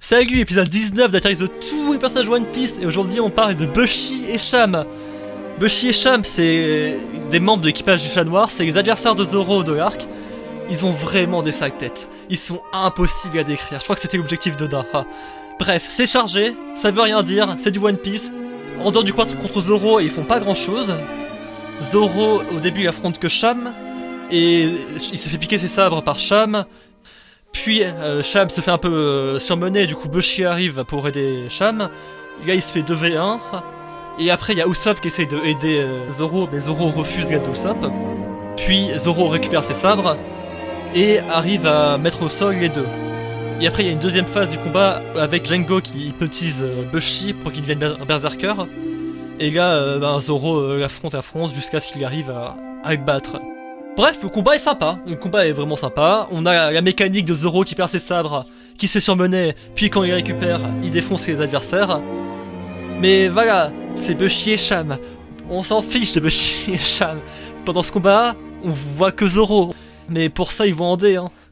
Salut, épisode 19 d'Atterrir de tous les personnages One Piece, et aujourd'hui on parle de Bushi et Sham. Bushi et Sham, c'est des membres de l'équipage du Chat Noir, c'est les adversaires de Zoro de l'arc. Ils ont vraiment des sales têtes, ils sont impossibles à décrire, je crois que c'était l'objectif d'Oda. Bref, c'est chargé, ça veut rien dire, c'est du One Piece. En dehors du quadre contre Zoro, ils font pas grand chose. Zoro, au début, il affronte que Sham, et il se fait piquer ses sabres par Sham. Puis Sham se fait un peu surmener, du coup Bushi arrive pour aider Sham. Là il se fait 2v1. Et après il y a Usopp qui essaye de aider Zoro, mais Zoro refuse l'aide d'Usopp. Puis Zoro récupère ses sabres et arrive à mettre au sol les deux. Et après il y a une deuxième phase du combat avec Django qui hypnotise Bushi pour qu'il devienne berserker. Et là Zoro l'affronte jusqu'à ce qu'il arrive à le battre. Bref, le combat est sympa, le combat est vraiment sympa. On a la mécanique de Zoro qui perd ses sabres, qui se fait surmener, puis quand il les récupère, il défonce les adversaires. Mais voilà, c'est Bushi et Sham. On s'en fiche de Bushi et Sham. Pendant ce combat, on voit que Zoro. Mais pour ça, ils vont en D, hein.